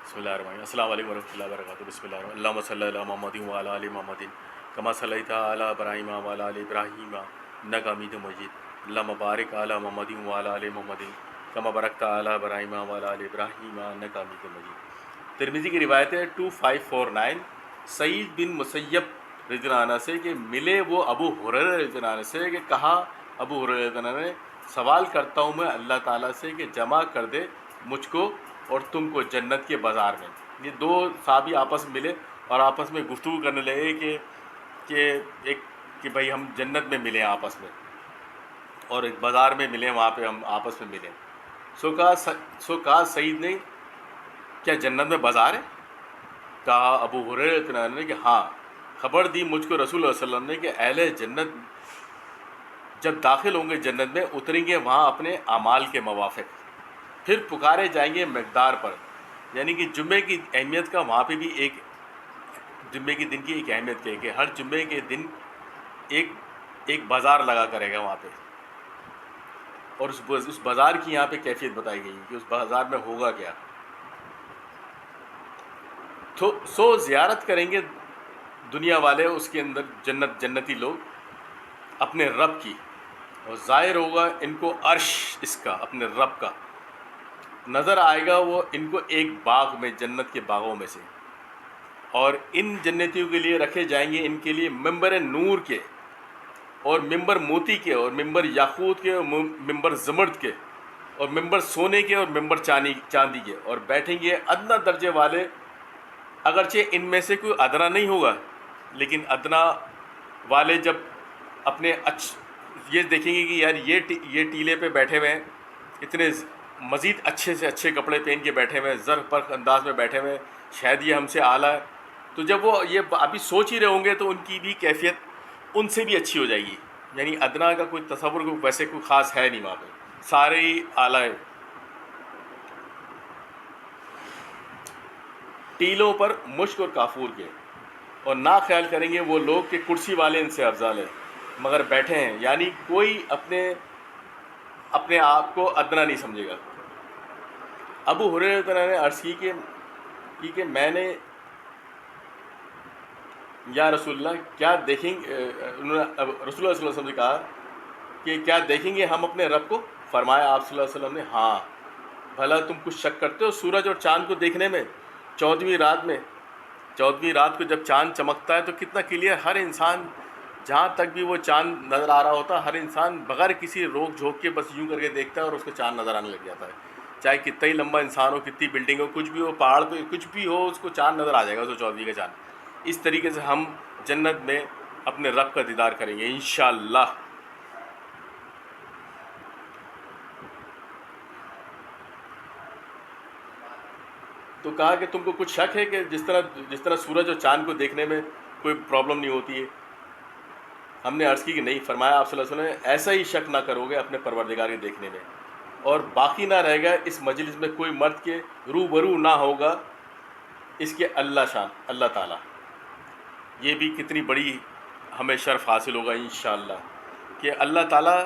بسم اللہ الرحمن الرحیم۔ السلام علیکم ورحمۃ اللہ وبرکاتہ۔ بسم اللہ الرحمن اللہم صلی علی محمد وعلی آل محمد کما صلیت علی ابراہیم وعلی آل ابراہیم انک حمید مجید۔ اللہم بارک علی محمد وعلی آل محمد کما بارکت علی ابراہیم وعلی آل ابراہیم انک حمید مجید۔ ترمذی کی روایت ہے 2549، سعید بن مسیب رضی اللہ عنہ سے کہ ملے وہ ابو ہریرہ رضی اللہ عنہ سے کہ کہا ابو ہریرہ رضی اللہ عنہ نے، سوال کرتا ہوں میں اللہ تعالیٰ سے کہ جمع کر دے مجھ کو اور تم کو جنت کے بازار میں۔ یہ دو صحابی آپس میں ملے اور آپس میں گفتگو کرنے لگے کہ بھائی ہم جنت میں ملے آپس میں اور ایک بازار میں ملے، وہاں پہ ہم آپس میں ملے۔ سو کہا سعید نے، کیا جنت میں بازار ہے؟ کہا ابو ہریرہ رضی اللہ عنہ نے کہ ہاں۔ خبر دی مجھ کو رسول اللہ صلی اللہ علیہ وسلم نے کہ اہل جنت جب داخل ہوں گے جنت میں، اتریں گے وہاں اپنے اعمال کے موافق، پھر پکارے جائیں گے مقدار پر۔ یعنی کہ جمعے کی اہمیت کا وہاں پہ بھی ایک جمعے کے دن کی ایک اہمیت ہے کہ ہر جمعے کے دن ایک بازار لگا کرے گا وہاں پہ، اور اس بازار کی یہاں پہ کیفیت بتائی گئی کہ اس بازار میں ہوگا کیا۔ سو زیارت کریں گے دنیا والے اس کے اندر جنتی لوگ اپنے رب کی، اور ظاہر ہوگا ان کو عرش اس کا اپنے رب کا نظر آئے گا، وہ ان کو ایک باغ میں جنت کے باغوں میں سے، اور ان جنتیوں کے لیے رکھے جائیں گے ان کے لیے ممبر نور کے اور ممبر موتی کے اور ممبر یاقوت کے اور ممبر زمرد کے اور ممبر سونے کے اور ممبر چاندی کے، اور بیٹھیں گے ادنا درجے والے، اگرچہ ان میں سے کوئی ادنا نہیں ہوگا، لیکن ادنا والے جب اپنے یہ دیکھیں گے کہ یار یہ ٹیلے پہ بیٹھے ہوئے ہیں، اتنے مزید اچھے سے اچھے کپڑے پہن کے بیٹھے ہوئے ہیں، زر پر انداز میں بیٹھے ہوئے ہیں، شاید یہ ہم سے اعلیٰ ہے۔ تو جب وہ یہ ابھی سوچ ہی رہے ہوں گے تو ان کی بھی کیفیت ان سے بھی اچھی ہو جائے گی۔ یعنی ادنا کا کوئی تصور ویسے کوئی خاص ہے نہیں وہاں پہ، سارے ہی اعلیٰ ہیں۔ ٹیلوں پر مشک اور کافور کے، اور نہ خیال کریں گے وہ لوگ کہ کرسی والے ان سے افضل ہیں، مگر بیٹھے ہیں، یعنی کوئی اپنے آپ کو ادنا نہیں سمجھے گا۔ ابو ہریرہ رضی اللہ عنہ نے عرض کی کہ میں نے یا رسول اللہ کیا دیکھیں گے، رسول اللہ صلی اللہ علیہ وسلم نے کہا کہ کیا دیکھیں گے ہم اپنے رب کو؟ فرمایا آپ صلی اللہ علیہ وسلم نے، ہاں۔ بھلا تم کچھ شک کرتے ہو سورج اور چاند کو دیکھنے میں؟ 14ویں رات کو جب چاند چمکتا ہے تو کتنا کلیئر، ہر انسان جہاں تک بھی وہ چاند نظر آ رہا ہوتا ہے، ہر انسان بغیر کسی روک جھوک کے بس یوں کر کے دیکھتا ہے اور اس کو چاند نظر آنے لگ جاتا ہے۔ چاہے کتنا ہی لمبا انسان ہو، کتنی بلڈنگ ہو، کچھ بھی ہو، پہاڑ پہ کچھ بھی ہو، اس کو چاند نظر آ جائے گا، اس کو 14ویں کا چاند۔ اس طریقے سے ہم جنت میں اپنے رب کا دیدار کریں گے انشاءاللہ۔ تو کہا کہ تم کو کچھ شک ہے کہ جس طرح سورج اور چاند کو دیکھنے میں کوئی پرابلم نہیں ہوتی ہے؟ ہم نے عرض کی کہ نہیں۔ فرمایا آپ صلی اللہ علیہ وسلم نے، ایسا ہی شک نہ کرو گے اپنے پروردگار کے دیکھنے میں، اور باقی نہ رہے گا اس مجلس میں کوئی مرد کے روبرو نہ ہوگا اس کے اللہ تعالیٰ۔ یہ بھی کتنی بڑی ہمیں شرف حاصل ہوگا انشاءاللہ کہ اللہ تعالیٰ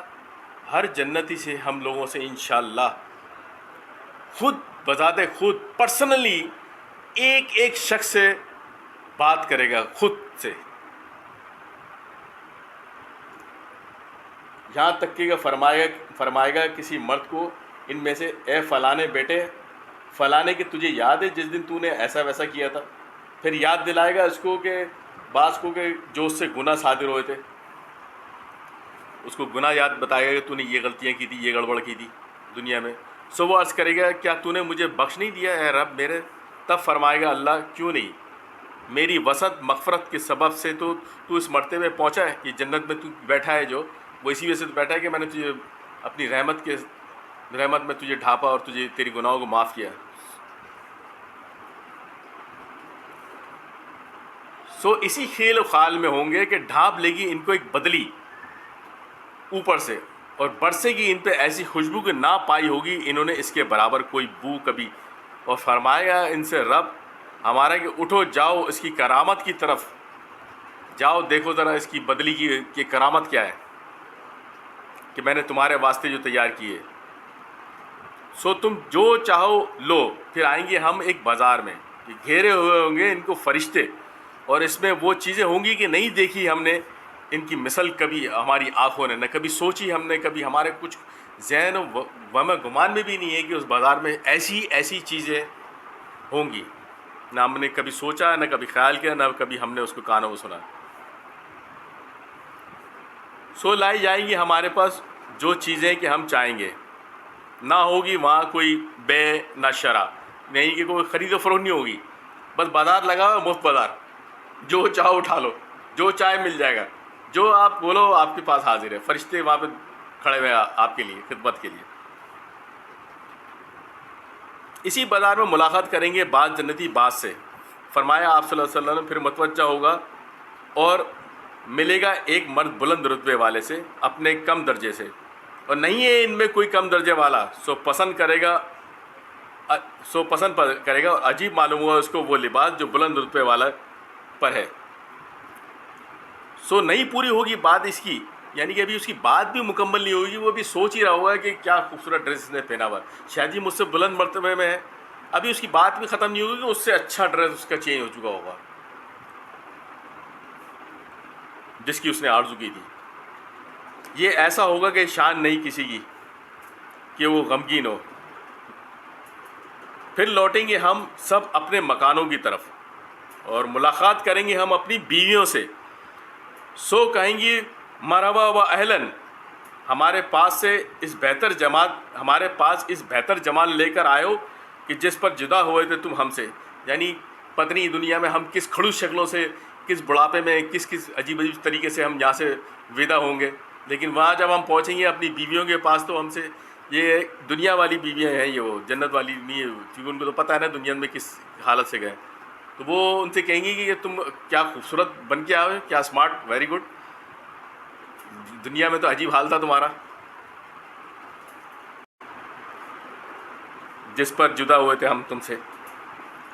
ہر جنتی سے ہم لوگوں سے انشاءاللہ خود بذات خود پرسنلی ایک شخص سے بات کرے گا، خود سے، یہاں تک کہ فرمائے گا کسی مرد کو ان میں سے، اے فلانے بیٹے فلانے کہ تجھے یاد ہے جس دن تو نے ایسا ویسا کیا تھا؟ پھر یاد دلائے گا اس کو کہ بعض کو کہ جو اس سے گناہ صادر ہوئے تھے، اس کو گناہ یاد بتائے گا کہ تو نے یہ غلطیاں کی تھی، یہ گڑبڑ کی تھی دنیا میں۔ سو وہ عرض کرے گا کیا تو نے مجھے بخش نہیں دیا اے رب میرے؟ تب فرمائے گا اللہ کیوں نہیں، میری وسعت مغفرت کے سبب سے تو اس مرتبے میں پہنچا ہے کہ جنت میں تو بیٹھا ہے، جو وہ اسی وجہ سے تو بیٹھا ہے کہ میں نے تجھے اپنی رحمت میں تجھے ڈھانپا اور تجھے تیری گناہوں کو معاف کیا۔ سو اسی خیل و خال میں ہوں گے کہ ڈھانپ لے گی ان کو ایک بدلی اوپر سے، اور برسے گی ان پہ ایسی خوشبو کہ نہ پائی ہوگی انہوں نے اس کے برابر کوئی بو کبھی، اور فرمائے گا ان سے رب ہمارا کہ اٹھو جاؤ اس کی کرامت کی طرف، جاؤ دیکھو ذرا اس کی بدلی کی کرامت کیا ہے کہ میں نے تمہارے واسطے جو تیار کی ہے۔ سو تم جو چاہو لو. پھر آئیں گے ہم ایک بازار میں، گھیرے ہوئے ہوں گے ان کو فرشتے، اور اس میں وہ چیزیں ہوں گی کہ نہیں دیکھی ہم نے ان کی مثل کبھی ہماری آنکھوں نے، نہ کبھی سوچی ہم نے، کبھی ہمارے کچھ ذہن و وہم گمان میں بھی نہیں ہے کہ اس بازار میں ایسی چیزیں ہوں گی. نہ ہم نے کبھی سوچا، نہ کبھی خیال کیا، نہ کبھی ہم نے اس کو کانوں میں سنا. سو لائی جائیں گی ہمارے پاس جو چیزیں کہ ہم چاہیں گے. نہ ہوگی وہاں کوئی بے نہ شرع، نہیں کہ کوئی خرید و فروخت نہیں ہوگی. بس بازار لگا ہوا، مفت بازار، جو چاہو اٹھا لو، جو چاہے مل جائے گا، جو آپ بولو آپ کے پاس حاضر ہے. فرشتے وہاں پہ کھڑے ہوئے آپ کے لیے، خدمت کے لیے. اسی بازار میں ملاقات کریں گے بعض جنتی بعض سے. فرمایا آپ صلی اللہ علیہ وسلم پھر متوجہ ہوگا اور ملے گا ایک مرد بلند رتبے والے سے اپنے کم درجے سے، اور نہیں ہے ان میں کوئی کم درجے والا. سو پسند کرے گا اور عجیب معلوم ہوا اس کو وہ لباس جو بلند رتبے والا پر ہے. سو نہیں پوری ہوگی بات اس کی، یعنی کہ ابھی اس کی بات بھی مکمل نہیں ہوگی. وہ بھی سوچ ہی رہا ہوگا کہ کیا خوبصورت ڈریس اس نے پہنا ہوا، شاید ہی مجھ سے بلند مرتبے میں ہے. ابھی اس کی بات بھی ختم نہیں ہوگی کہ اس سے اچھا ڈریس اس کا چینج ہو چکا ہوگا جس کی اس نے آرزو کی تھی. یہ ایسا ہوگا کہ شان نہیں کسی کی کہ وہ غمگین ہو. پھر لوٹیں گے ہم سب اپنے مکانوں کی طرف اور ملاقات کریں گے ہم اپنی بیویوں سے. سو کہیں گی مرحبا و اہلاً، ہمارے پاس اس بہتر جمال لے کر آئے ہو کہ جس پر جدا ہوئے تھے تم ہم سے. یعنی پتنی دنیا میں ہم کس کھڑوس شکلوں سے، کس بڑھاپے میں، کس عجیب طریقے سے ہم یہاں سے ودا ہوں گے، لیکن وہاں جب ہم پہنچیں گے اپنی بیویوں کے پاس تو ہم سے یہ دنیا والی بیویاں ہیں، یہ وہ جنت والی نہیں ہے، کیونکہ ان کو تو پتہ ہے نا دنیا میں کس حالت سے گئے. تو وہ ان سے کہیں گی کہ تم کیا خوبصورت بن کے آئے، کیا اسمارٹ، ویری گڈ. دنیا میں تو عجیب حال تھا تمہارا جس پر جدا ہوئے تھے ہم تم سے.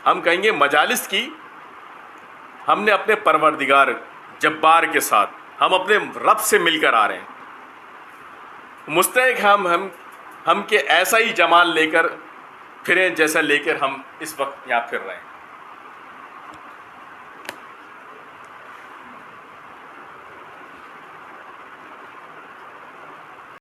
ہم کہیں گے مجالس کی ہم نے اپنے پروردگار جبار کے ساتھ، ہم اپنے رب سے مل کر آ رہے ہیں. مستحق ہم کہ ایسا ہی جمال لے کر پھریں جیسا لے کر ہم اس وقت یہاں پھر رہے ہیں.